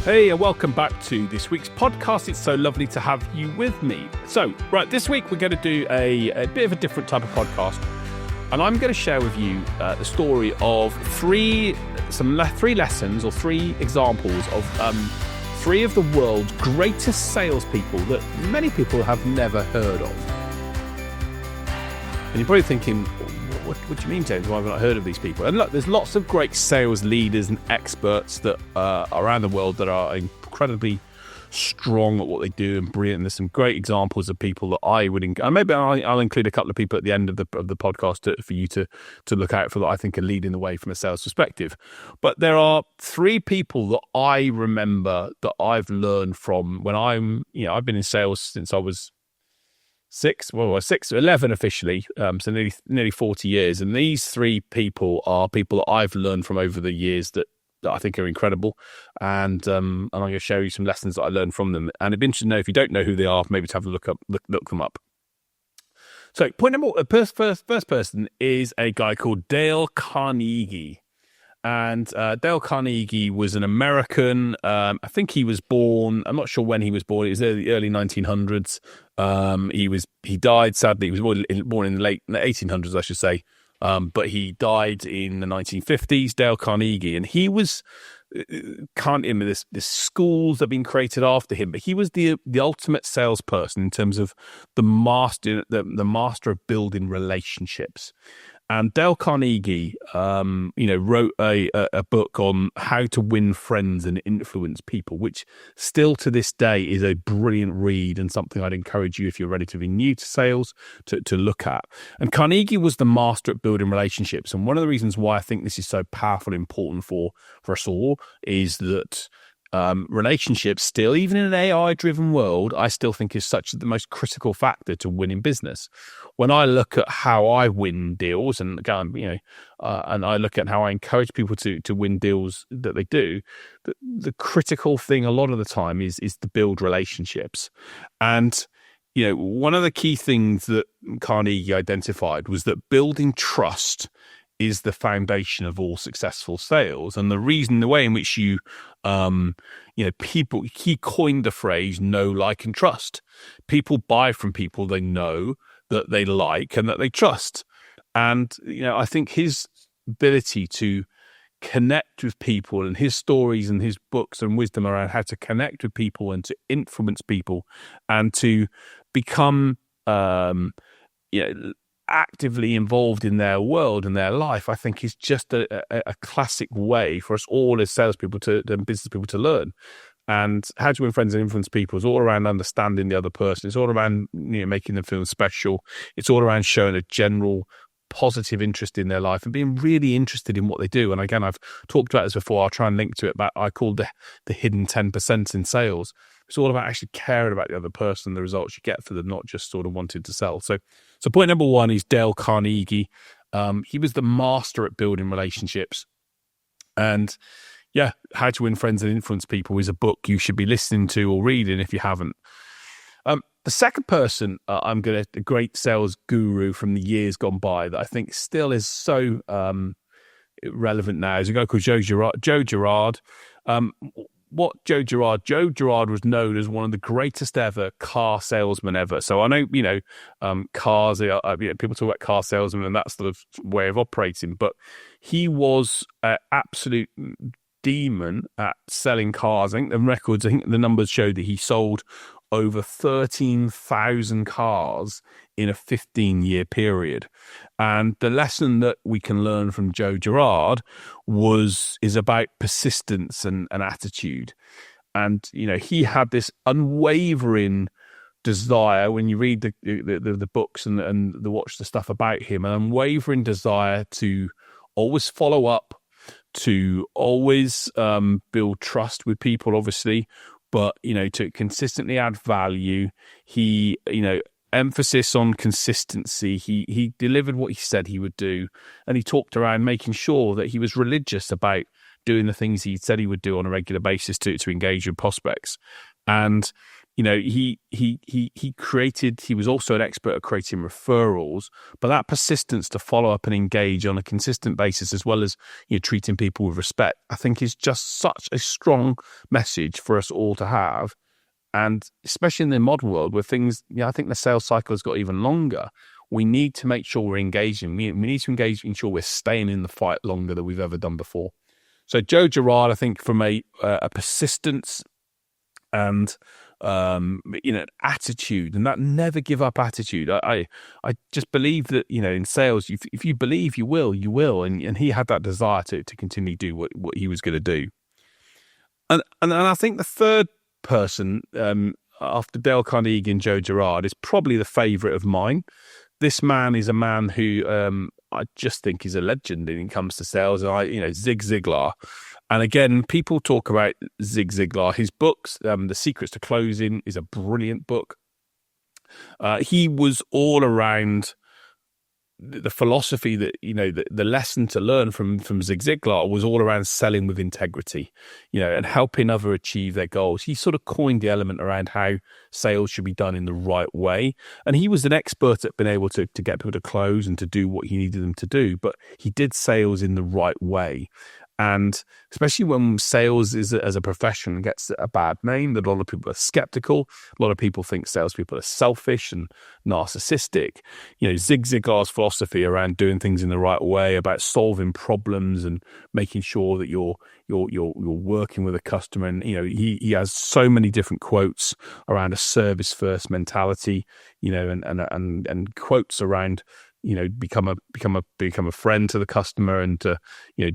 Hey, and welcome back to this week's podcast. It's so lovely to have you with me. So, right, this week we're going to do a bit of a different type of podcast, and I'm going to share with you the story of three lessons or three examples of three of the world's greatest salespeople that many people have never heard of. And you're probably thinking, what do you mean, James? Why have I not heard of these people? And look, there's lots of great sales leaders and experts that are around the world that are incredibly strong at what they do and brilliant. And there's some great examples of people that I would, and maybe I'll include a couple of people at the end of the podcast for you to look out for that I think are leading the way from a sales perspective. But there are three people that I remember that I've learned from when I've been in sales since I was 11 officially, so nearly 40 years. And these three people are people that I've learned from over the years that I think are incredible. And I'm going to show you some lessons that I learned from them. And it'd be interesting to know, if you don't know who they are, maybe to have a look them up. So point number one, first person is a guy called Dale Carnegie. And Dale Carnegie was an American. I think he was born, I'm not sure when he was born. It was the early 1900s. He died, sadly. He was born in the late 1800s, I should say. But he died in the 1950s, Dale Carnegie. And he was, there's schools that have been created after him, but he was the ultimate salesperson in terms of the master of building relationships. And Dale Carnegie, wrote a book on how to win friends and influence people, which still to this day is a brilliant read and something I'd encourage you, if you're relatively new to sales, to look at. And Carnegie was the master at building relationships. And one of the reasons why I think this is so powerful and important for us all is that relationships still, even in an AI-driven world, I still think is such the most critical factor to winning business. When I look at how I win deals, and again, and I look at how I encourage people to win deals that they do, the critical thing a lot of the time is to build relationships. And one of the key things that Carnegie identified was that building trust is the foundation of all successful sales. And the way in which he coined the phrase know, like, and trust. People buy from people they know, that they like, and that they trust. And, I think his ability to connect with people and his stories and his books and wisdom around how to connect with people and to influence people and to become, actively involved in their world and their life, I think is just a classic way for us all as salespeople and business people to learn. And how to win friends and influence people is all around understanding the other person. It's all around making them feel special. It's all around showing a general positive interest in their life and being really interested in what they do. And again, I've talked about this before. I'll try and link to it, but I call the hidden 10% in sales. It's all about actually caring about the other person, the results you get for them, not just sort of wanting to sell. So point number one is Dale Carnegie. He was the master at building relationships. And How to Win Friends and Influence People is a book you should be listening to or reading if you haven't. The second person a great sales guru from the years gone by that I think still is so relevant now is a guy called Joe Girard. Joe Girard was known as one of the greatest ever car salesmen ever. So I know, cars, people talk about car salesmen and that sort of way of operating, but he was an absolute demon at selling cars. I think the numbers showed that he sold over 13,000 cars in a 15-year period. And the lesson that we can learn from Joe Girard is about persistence and attitude. And, he had this unwavering desire, when you read the books and watch the stuff about him, an unwavering desire to always follow up, to always build trust with people, obviously, but, to consistently add value. He, emphasis on consistency. He delivered what he said he would do. And he talked around making sure that he was religious about doing the things he said he would do on a regular basis to engage with prospects. And he was also an expert at creating referrals, but that persistence to follow up and engage on a consistent basis, as well as treating people with respect, I think is just such a strong message for us all to have. And especially in the modern world where things, I think the sales cycle has got even longer. We need to make sure we're engaging. We need to ensure we're staying in the fight longer than we've ever done before. So Joe Girard, I think, from a persistence and attitude, and that never give up attitude. I just believe that in sales, if you believe, you will, and he had that desire to continue to do what he was going to do. And I think the third person after Dale Carnegie and Joe Girard is probably the favorite of mine. This man is a man who I just think is a legend when it comes to sales. And Zig Ziglar. And again, people talk about Zig Ziglar. His books, The Secrets to Closing, is a brilliant book. He was all around the philosophy that, the lesson to learn from Zig Ziglar was all around selling with integrity, and helping others achieve their goals. He sort of coined the element around how sales should be done in the right way. And he was an expert at being able to get people to close and to do what he needed them to do. But he did sales in the right way. And especially when sales as a profession gets a bad name, that a lot of people are skeptical. A lot of people think salespeople are selfish and narcissistic. Zig Ziglar's philosophy around doing things in the right way, about solving problems and making sure that you're working with a customer. And he has so many different quotes around a service first mentality. And quotes around become a friend to the customer, and to,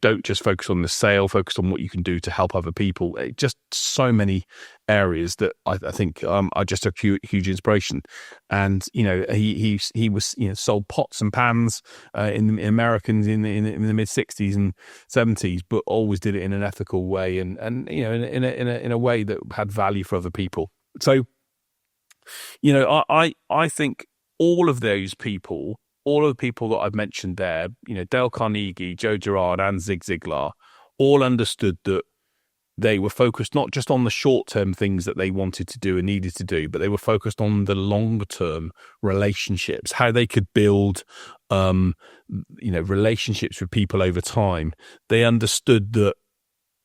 don't just focus on the sale, focus on what you can do to help other people. Just so many areas that I think are just a huge inspiration. And he was sold pots and pans in Americans in the mid 60s and 70s, but always did it in an ethical way and in a way that had value for other people. So I think all of those people. All of the people that I've mentioned there, Dale Carnegie, Joe Girard, and Zig Ziglar, all understood that they were focused not just on the short-term things that they wanted to do and needed to do, but they were focused on the longer-term relationships, how they could build, relationships with people over time. They understood that,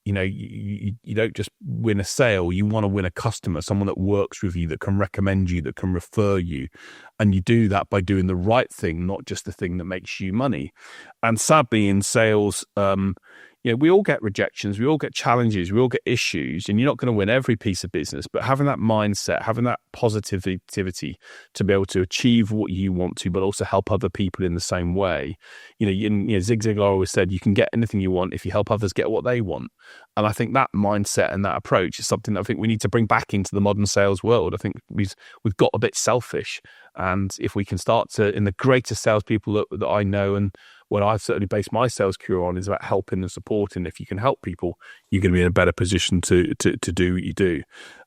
you don't just win a sale. You want to win a customer, someone that works with you, that can recommend you, that can refer you. And you do that by doing the right thing, not just the thing that makes you money. And sadly, in sales, we all get rejections, we all get challenges, we all get issues, and you're not going to win every piece of business. But having that mindset, having that positivity to be able to achieve what you want to, but also help other people in the same way. Zig Ziglar always said, you can get anything you want if you help others get what they want. And I think that mindset and that approach is something that I think we need to bring back into the modern sales world. I think we've got a bit selfish. And if we can start to, in the greatest salespeople that I know, and what I've certainly based my sales career on, is about helping and supporting. If you can help people, you're going to be in a better position to do what you do.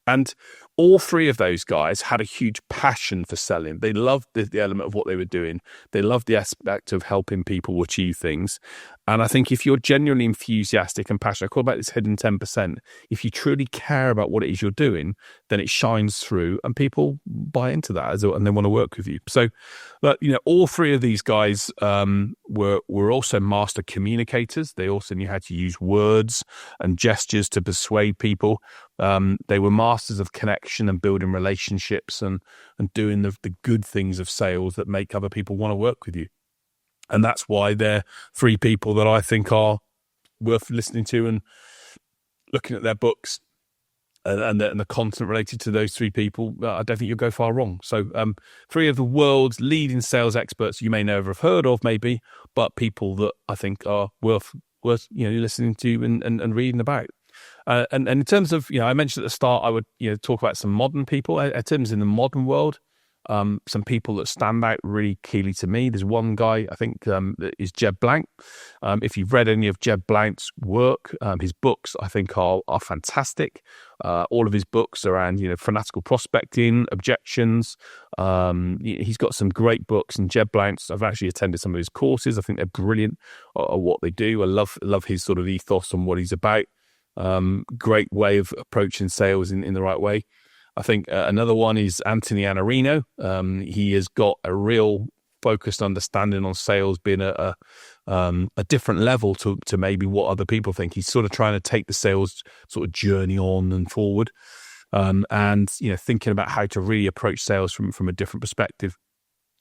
And all three of those guys had a huge passion for selling. They loved the element of what they were doing. They loved the aspect of helping people achieve things. And I think if you're genuinely enthusiastic and passionate, I call about this hidden 10%. If you truly care about what it is you're doing, then it shines through and people buy into that and they want to work with you. So, but all three of these guys were also master communicators. They also knew how to use words and gestures to persuade people. They were masters of connection and building relationships and doing the good things of sales that make other people want to work with you. And that's why they're three people that I think are worth listening to and looking at their books and the content related to those three people. I don't think you'll go far wrong. So three of the world's leading sales experts you may never have heard of, maybe, but people that I think are worth listening to and reading about. And in terms of, I mentioned at the start, I would talk about some modern people. In terms in the modern world, some people that stand out really keenly to me. There's one guy, I think, that is Jeb Blount. If you've read any of Jeb Blount's work, his books, I think, are fantastic. All of his books around, fanatical prospecting, objections. He's got some great books. And Jeb Blount's, I've actually attended some of his courses. I think they're brilliant at what they do. I love his sort of ethos on what he's about. Great way of approaching sales in the right way. I think another one is Anthony Iannarino. He has got a real focused understanding on sales being a different level to maybe what other people think. He's sort of trying to take the sales sort of journey on and forward, and thinking about how to really approach sales from a different perspective.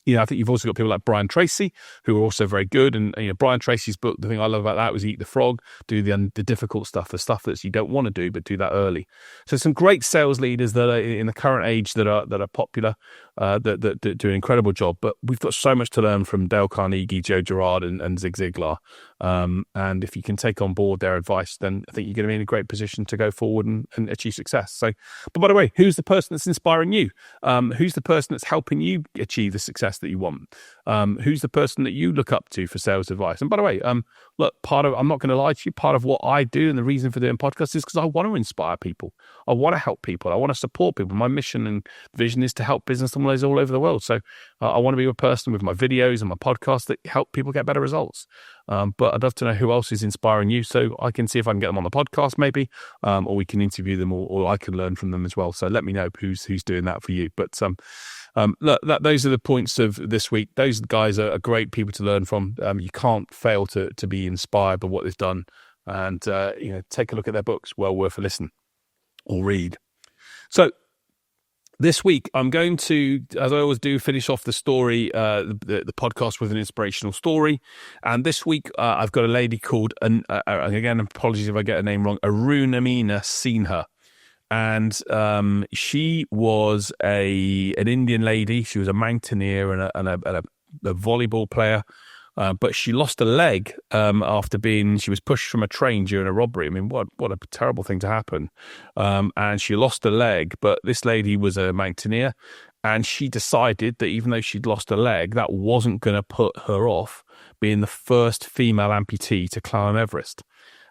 I think you've also got people like Brian Tracy, who are also very good. And Brian Tracy's book, the thing I love about that was Eat the Frog, do the difficult stuff, the stuff that you don't want to do, but do that early. So some great sales leaders that are in the current age that are popular, that do an incredible job. But we've got so much to learn from Dale Carnegie, Joe Girard, and Zig Ziglar. And if you can take on board their advice, then I think you're going to be in a great position to go forward and achieve success. So, but by the way, who's the person that's inspiring you? Who's the person that's helping you achieve the success that you want? Who's the person that you look up to for sales advice? And by the way, look, I'm not going to lie to you, part of what I do and the reason for doing podcasts is because I want to inspire people. I want to help people. I want to support people. My mission and vision is to help business owners all over the world. So I want to be a person with my videos and my podcasts that help people get better results. But I'd love to know who else is inspiring you, so I can see if I can get them on the podcast maybe, or we can interview them, or I can learn from them as well. So let me know who's doing that for you. But look, those are the points of this week. Those guys are great people to learn from. You can't fail to be inspired by what they've done, and take a look at their books. Well worth a listen or read. So this week, I'm going to, as I always do, finish off the story, the podcast with an inspirational story. And this week, I've got a lady called, again, apologies if I get her name wrong, Iannarino Sinha. And she was an Indian lady. She was a mountaineer and a volleyball player. But she lost a leg after she was pushed from a train during a robbery. I mean, what a terrible thing to happen. And she lost a leg, but this lady was a mountaineer, and she decided that even though she'd lost a leg, that wasn't going to put her off being the first female amputee to climb Everest.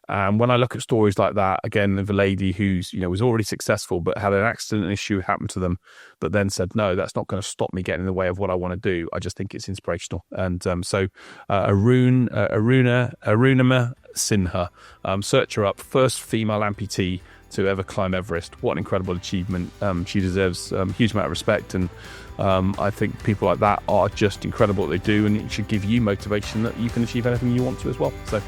And when I look at stories like that, again, of a lady who's, was already successful, but had an accident issue happen to them, but then said, no, that's not going to stop me getting in the way of what I want to do. I just think it's inspirational. And so Iannarino Sinha, search her up, first female amputee to ever climb Everest. What an incredible achievement. She deserves a huge amount of respect. And I think people like that are just incredible at what they do, and it should give you motivation that you can achieve anything you want to as well. So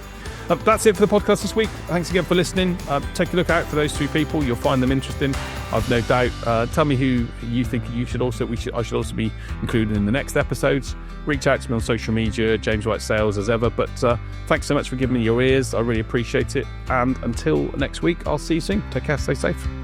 that's it for the podcast this week. Thanks again for listening. Take a look out for those three people. You'll find them interesting, I've no doubt. Tell me who you think I should also be included in the next episodes. Reach out to me on social media, James White Sales as ever. But thanks so much for giving me your ears. I really appreciate it. And until next week, I'll see you soon. Take care. Stay safe.